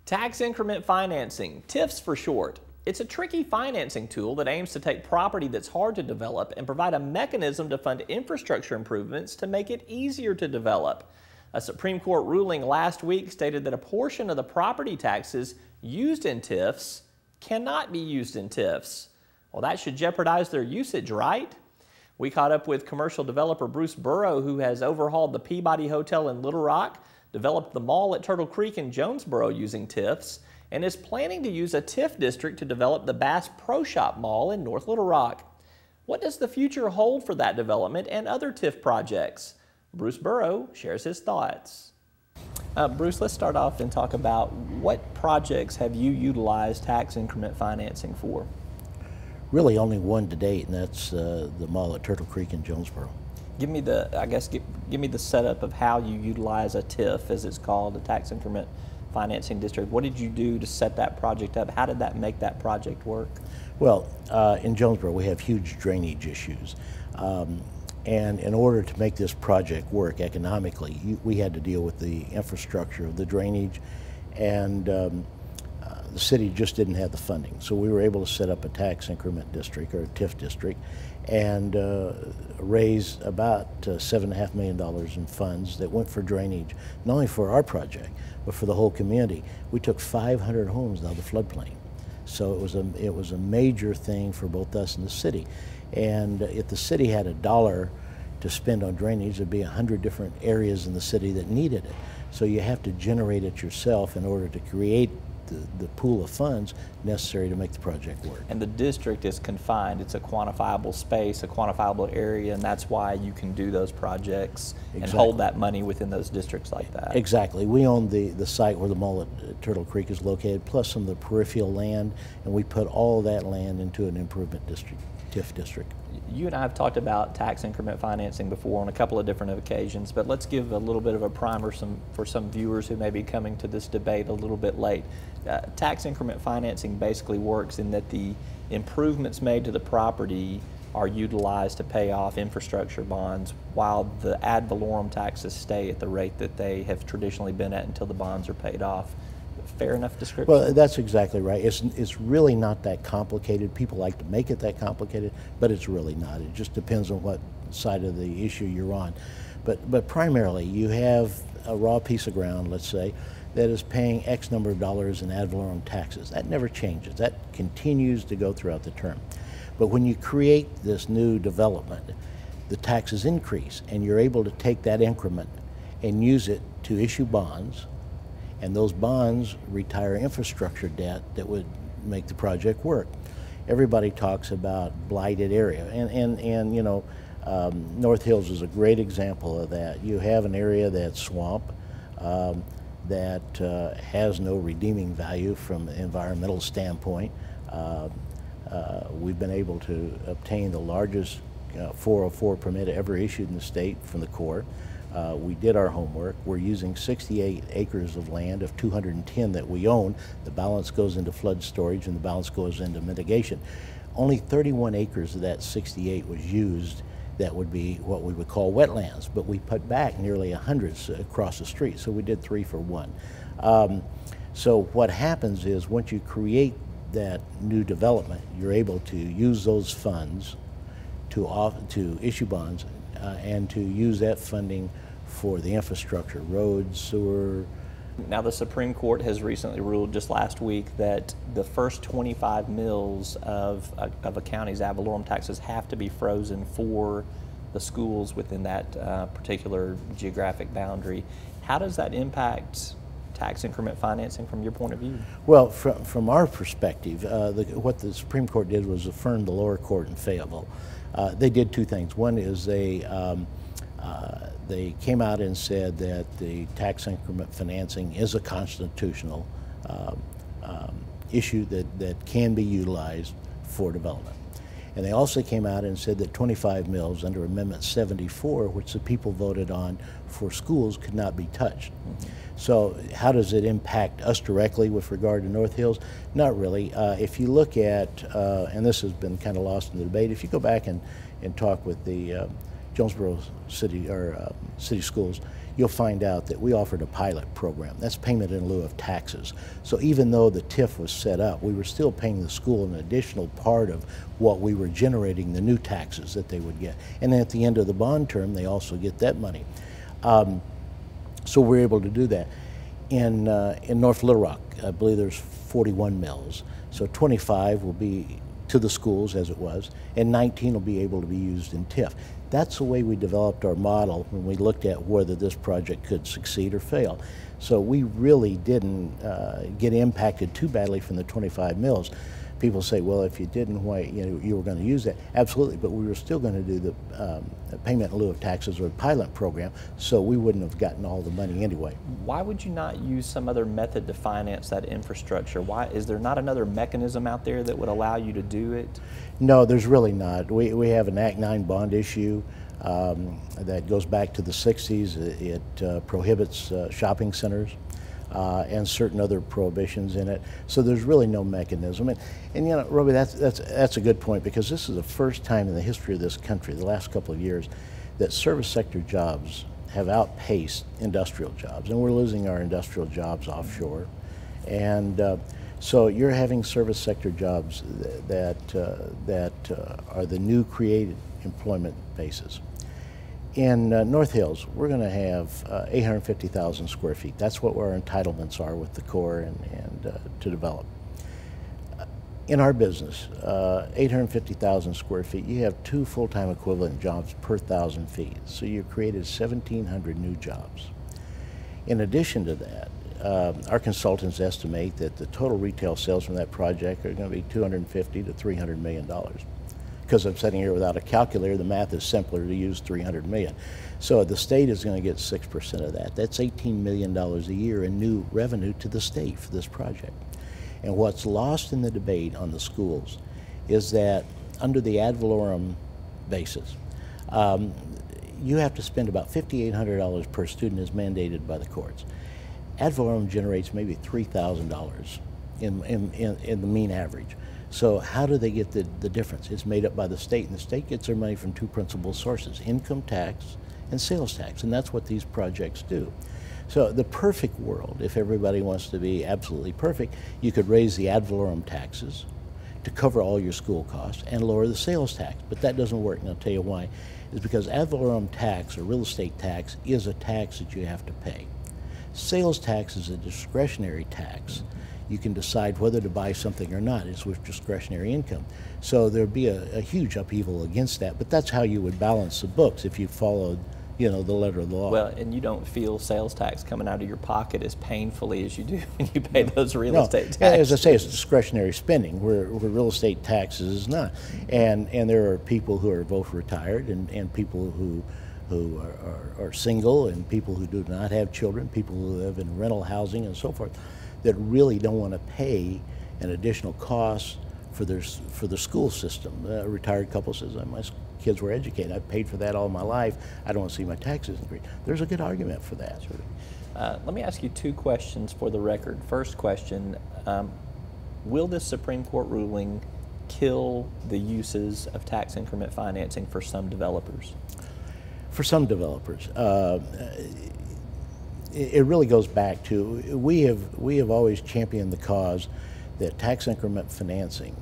Tax increment financing, TIFs for short. It's a tricky financing tool that aims to take property that's hard to develop and provide a mechanism to fund infrastructure improvements to make it easier to develop. A Supreme Court ruling last week stated that a portion of the property taxes used in TIFs cannot be used in TIFs. Well, that should jeopardize their usage, right? We caught up with commercial developer Burrow, who has overhauled the Peabody Hotel in Little Rock, developed the mall at Turtle Creek in Jonesboro using TIFs, and is planning to use a TIF district to develop the Bass Pro Shop Mall in North Little Rock. What does the future hold for that development and other TIF projects? Burrow shares his thoughts. Bruce, let's start off and talk about what projects have you utilized tax increment financing for? Really only one to date, and that's the mall at Turtle Creek in Jonesboro. Give me give me the setup of how you utilize a TIF, as it's called, a tax increment financing district. What did you do to set that project up? How did that make that project work? Well, in Jonesboro we have huge drainage issues. And in order to make this project work economically, we had to deal with the infrastructure of the drainage, and the city just didn't have the funding. So we were able to set up a tax increment district, or a TIF district, and raise about $7.5 million in funds that went for drainage, not only for our project, but for the whole community. We took 500 homes out of the floodplain. So it was a major thing for both us and the city. And if the city had $1 to spend on drainage, there'd be 100 different areas in the city that needed it. So you have to generate it yourself in order to create the pool of funds necessary to make the project work. And the district is confined. It's a quantifiable space, a quantifiable area, and that's why you can do those projects and hold that money within those districts like that. Exactly. We own the site where the mall at Turtle Creek is located, plus some of the peripheral land, and we put all that land into an improvement district, TIF district. You and I have talked about tax increment financing before on a couple of different occasions, but let's give a little bit of a primer for some viewers who may be coming to this debate a little bit late. Tax increment financing basically works in that the improvements made to the property are utilized to pay off infrastructure bonds, while the ad valorem taxes stay at the rate that they have traditionally been at until the bonds are paid off. Fair enough description? Well, that's exactly right. It's really not that complicated. People like to make it that complicated, but it's really not. It just depends on what side of the issue you're on. But primarily, you have a raw piece of ground, let's say, that is paying X number of dollars in ad valorem taxes. That never changes. That continues to go throughout the term. But when you create this new development, the taxes increase, and you're able to take that increment and use it to issue bonds, and those bonds retire infrastructure debt that would make the project work. Everybody talks about blighted area, and you know, North Hills is a great example of that. You have an area that's swamp, that has no redeeming value from an environmental standpoint. We've been able to obtain the largest 404 permit ever issued in the state from the Corps. We did our homework. We're using 68 acres of land of 210 that we own. The balance goes into flood storage and the balance goes into mitigation. Only 31 acres of that 68 was used that would be what we would call wetlands, but we put back nearly 100 across the street, so we did 3 for 1. So what happens is once you create that new development, you're able to use those funds to issue bonds and to use that funding for the infrastructure, roads, sewer. Now, the Supreme Court has recently ruled just last week that the first 25 mills of a county's ad valorem taxes have to be frozen for the schools within that particular geographic boundary. How does that impact tax increment financing from your point of view? Well, from our perspective, what the Supreme Court did was affirm the lower court in Fayetteville. They did 2 things. One is they came out and said that the tax increment financing is a constitutional issue that can be utilized for development. And they also came out and said that 25 mills under Amendment 74, which the people voted on for schools, could not be touched. Mm-hmm. So how does it impact us directly with regard to North Hills? Not really. If you look at, and this has been kind of lost in the debate, if you go back and talk with the Jonesboro City or city schools, you'll find out that we offered a pilot program. That's payment in lieu of taxes. So even though the TIF was set up, we were still paying the school an additional part of what we were generating, the new taxes that they would get. And then at the end of the bond term, they also get that money. So we're able to do that. In North Little Rock, I believe there's 41 mills. So 25 will be to the schools as it was, and 19 will be able to be used in TIF. That's the way we developed our model when we looked at whether this project could succeed or fail. So we really didn't get impacted too badly from the 25 mills. People say, well, if you didn't, why you were going to use that? Absolutely, but we were still going to do the payment in lieu of taxes or pilot program, so we wouldn't have gotten all the money anyway. Why would you not use some other method to finance that infrastructure? Why is there not another mechanism out there that would allow you to do it? No, there's really not. We have an Act 9 bond issue that goes back to the 60s. It prohibits shopping centers. And certain other prohibitions in it. So there's really no mechanism. And you know, Robbie, that's a good point, because this is the first time in the history of this country, the last couple of years, that service sector jobs have outpaced industrial jobs. And we're losing our industrial jobs offshore. And so you're having service sector jobs that are the new created employment bases. In North Hills, we're going to have 850,000 square feet. That's what our entitlements are with the Corps and to develop. In our business, 850,000 square feet, you have 2 full-time equivalent jobs per 1,000 feet. So you've created 1,700 new jobs. In addition to that, our consultants estimate that the total retail sales from that project are going to be $250 to $300 million. Because I'm sitting here without a calculator, the math is simpler to use 300 million. So the state is going to get 6% of that. That's $18 million a year in new revenue to the state for this project. And what's lost in the debate on the schools is that under the ad valorem basis, you have to spend about $5,800 per student as mandated by the courts. Ad valorem generates maybe $3,000 in the mean average. So how do they get the difference? It's made up by the state, and the state gets their money from 2 principal sources, income tax and sales tax, and that's what these projects do. So the perfect world, if everybody wants to be absolutely perfect, you could raise the ad valorem taxes to cover all your school costs and lower the sales tax, but that doesn't work, and I'll tell you why. It's because ad valorem tax, or real estate tax, is a tax that you have to pay. Sales tax is a discretionary tax. You can decide whether to buy something or not. It's with discretionary income. So there'd be a huge upheaval against that, but that's how you would balance the books if you followed, the letter of the law. Well, and you don't feel sales tax coming out of your pocket as painfully as you do when you pay those real estate taxes. As I say, it's discretionary spending, where real estate taxes is not. And there are people who are both retired and people who are single, and people who do not have children, people who live in rental housing and so forth, that really don't want to pay an additional cost for the school system. A retired couple says, my kids were educated, I've paid for that all my life, I don't want to see my taxes increase. There's a good argument for that. Sure. Let me ask you 2 questions for the record. First question, will this Supreme Court ruling kill the uses of tax increment financing for some developers? For some developers. It really goes back to, we have always championed the cause that tax increment financing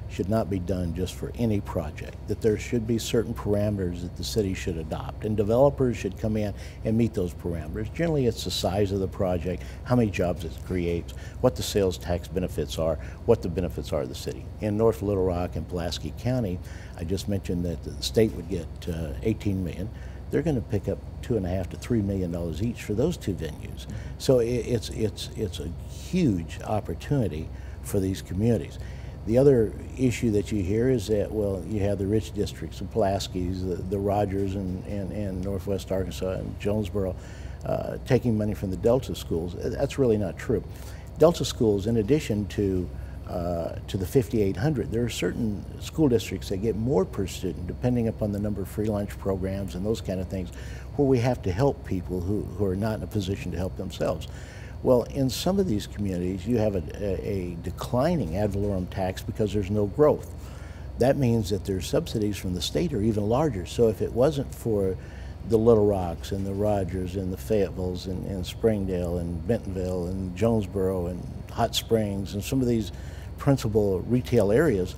should not be done just for any project, that there should be certain parameters that the city should adopt, and developers should come in and meet those parameters. Generally, it's the size of the project, how many jobs it creates, what the sales tax benefits are, what the benefits are of the city. In North Little Rock and Pulaski County, I just mentioned that the state would get $18 million. They're going to pick up $2.5 to $3 million each for those 2 venues. So it's a huge opportunity for these communities. The other issue that you hear is that, well, you have the rich districts, the Pulaski's, the Rogers and Northwest Arkansas and Jonesboro taking money from the Delta schools. That's really not true. Delta schools, in addition to the 5,800, there are certain school districts that get more per student depending upon the number of free lunch programs and those kind of things, where we have to help people who are not in a position to help themselves. Well, in some of these communities, you have a declining ad valorem tax because there's no growth. That means that their subsidies from the state are even larger. So if it wasn't for the Little Rocks and the Rogers and the Fayettevilles and Springdale and Bentonville and Jonesboro and Hot Springs and some of these principal retail areas,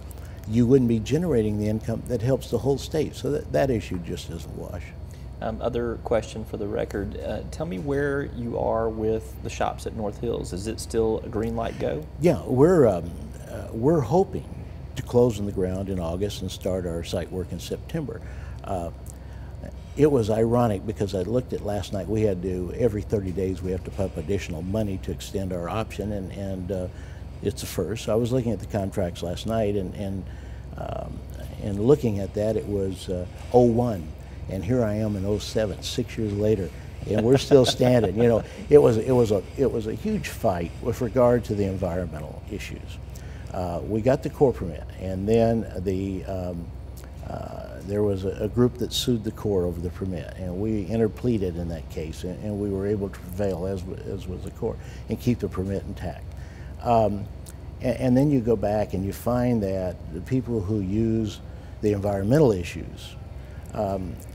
you wouldn't be generating the income that helps the whole state. So that issue just doesn't wash. Other question for the record, tell me where you are with the shops at North Hills. Is it still a green light go? Yeah, we're hoping to close on the ground in August and start our site work in September. It was ironic because I looked at last night, we had to, every 30 days we have to pump additional money to extend our option, and it's the first. So I was looking at the contracts last night and looking at that, it was '01, and here I am in '07, 6 years later, and we're still standing. You know, it was a huge fight with regard to the environmental issues. We got the Corps permit, and then there was a group that sued the Corps over the permit, and we interpleaded in that case, and we were able to prevail, as was the Corps, and keep the permit intact. And then you go back and you find that the people who use the environmental issues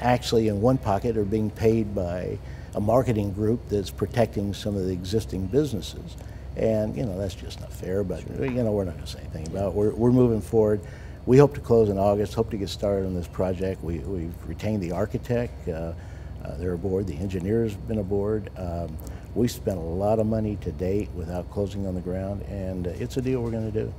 actually in one pocket are being paid by a marketing group that's protecting some of the existing businesses. And you know, that's just not fair, but you know, we're not going to say anything about it. We're moving forward. We hope to close in August, hope to get started on this project. We've retained the architect, they're aboard, the engineer's been aboard. We spent a lot of money to date without closing on the ground, and it's a deal we're going to do.